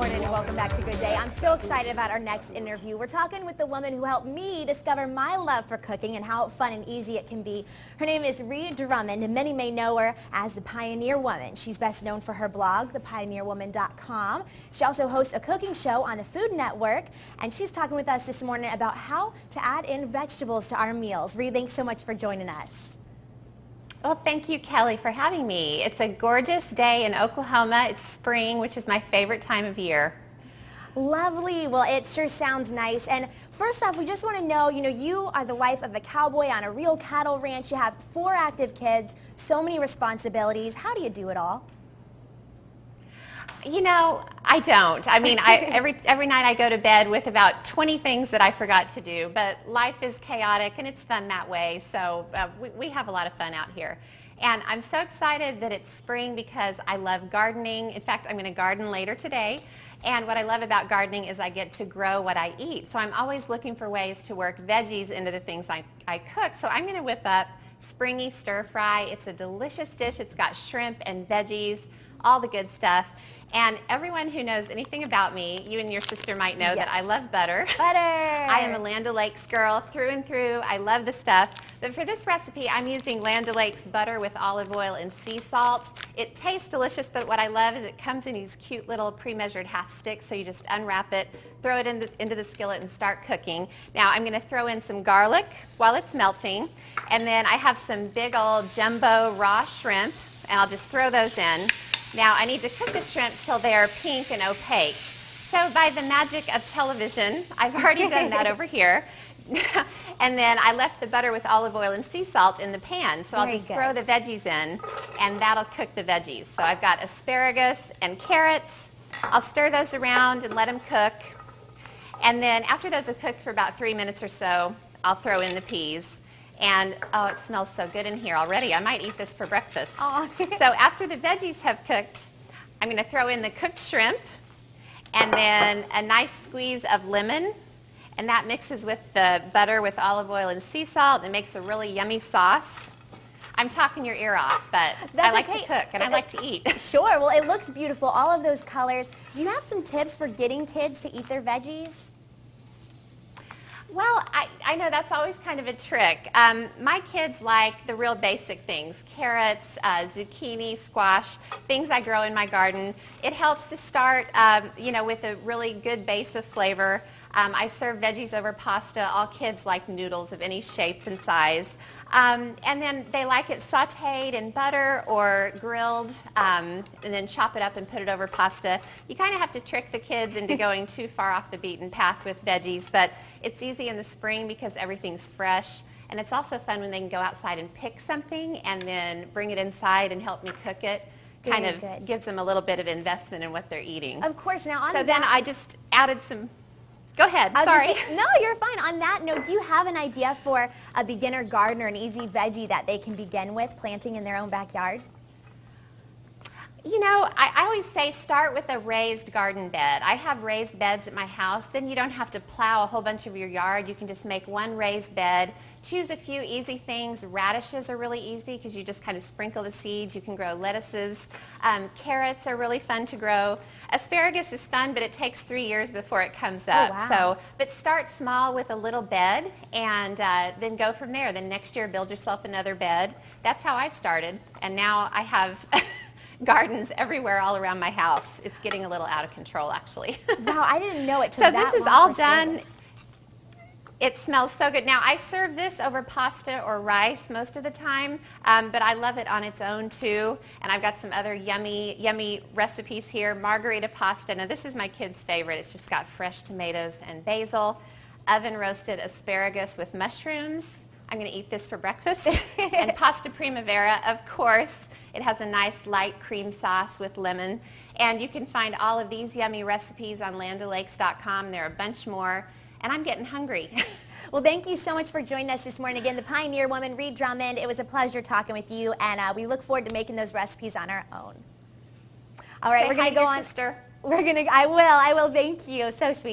morning and welcome back to Good Day. I'm so excited about our next interview. We're talking with the woman who helped me discover my love for cooking and how fun and easy it can be. Her name is Rhea Drummond, and many may know her as the Pioneer Woman. She's best known for her blog, thepioneerwoman.com. She also hosts a cooking show on the Food Network, and she's talking with us this morning about how to add in vegetables to our meals. Rhea, thanks so much for joining us. Well, thank you, Kelly, for having me. It's a gorgeous day in Oklahoma. It's spring, which is my favorite time of year. Lovely. Well, it sure sounds nice. And first off, we just want to know, you are the wife of a cowboy on a real cattle ranch. You have 4 active kids, so many responsibilities. How do you do it all? I don't. I mean, every night I go to bed with about 20 things that I forgot to do, but life is chaotic and it's fun that way, so we have a lot of fun out here. And I'm so excited that it's spring because I love gardening. In fact, I'm going to garden later today, and what I love about gardening is I get to grow what I eat. So I'm always looking for ways to work veggies into the things I cook. So I'm going to whip up springy stir fry. It's a delicious dish. It's got shrimp and veggies, all the good stuff. And everyone who knows anything about me, you and your sister might know that I love butter. Butter! I am a Land O'Lakes girl through and through. I love the stuff. But for this recipe, I'm using Land O'Lakes butter with olive oil and sea salt. It tastes delicious, but what I love is it comes in these cute little pre-measured half sticks, so you just unwrap it, throw it into the skillet and start cooking. Now I'm going to throw in some garlic while it's melting, and then I have some big old jumbo raw shrimp, and I'll just throw those in. Now I need to cook the shrimp till they're pink and opaque. So by the magic of television, I've already done that over here. And then I left the butter with olive oil and sea salt in the pan. So I'll just throw the veggies in, and that'll cook the veggies. So I've got asparagus and carrots. I'll stir those around and let them cook. And then after those have cooked for about 3 minutes or so, I'll throw in the peas. And, oh, it smells so good in here already. I might eat this for breakfast. So after the veggies have cooked, I'm going to throw in the cooked shrimp and then a nice squeeze of lemon. And that mixes with the butter with olive oil and sea salt and makes a really yummy sauce. I'm talking your ear off, but I like to cook and I like to eat. Sure. Well, it looks beautiful. All of those colors. Do you have some tips for getting kids to eat their veggies? Well, I know that's always kind of a trick. My kids like the real basic things, carrots, zucchini, squash, things I grow in my garden. It helps to start, with a really good base of flavor. I serve veggies over pasta. All kids like noodles of any shape and size. And then they like it sautéed in butter or grilled, and then chop it up and put it over pasta. You kind of have to trick the kids into going too far off the beaten path with veggies, but it's easy in the spring because everything's fresh. And it's also fun when they can go outside and pick something and then bring it inside and help me cook it. Kind of gives them a little bit of investment in what they're eating. Of course. Now on then I just added some... Go ahead, sorry. No, you're fine. On that note, do you have an idea for a beginner gardener, an easy veggie that they can begin with planting in their own backyard? I always say start with a raised garden bed. I have raised beds at my house. Then you don't have to plow a whole bunch of your yard. You can just make one raised bed. Choose a few easy things. Radishes are really easy because you just kind of sprinkle the seeds. You can grow lettuces. Carrots are really fun to grow. Asparagus is fun, but it takes 3 years before it comes up. Oh, wow. But start small with a little bed and then go from there. Then next year build yourself another bed. That's how I started, and now I have gardens everywhere all around my house. It's getting a little out of control, actually. Wow, I didn't know it took that long. So this is all done. It smells so good. Now, I serve this over pasta or rice most of the time, but I love it on its own too. And I've got some other yummy, yummy recipes here. Margarita pasta. Now, this is my kids' favorite. It's just got fresh tomatoes and basil, oven roasted asparagus with mushrooms. I'm going to eat this for breakfast. And pasta primavera, of course. It has a nice light cream sauce with lemon. And you can find all of these yummy recipes on landolakes.com. There are a bunch more. And I'm getting hungry. Well, thank you so much for joining us this morning. Again, the Pioneer Woman, Rhea Drummond. It was a pleasure talking with you, and we look forward to making those recipes on our own. All right, we're going to go on. Sister. I will. Thank you. So sweet.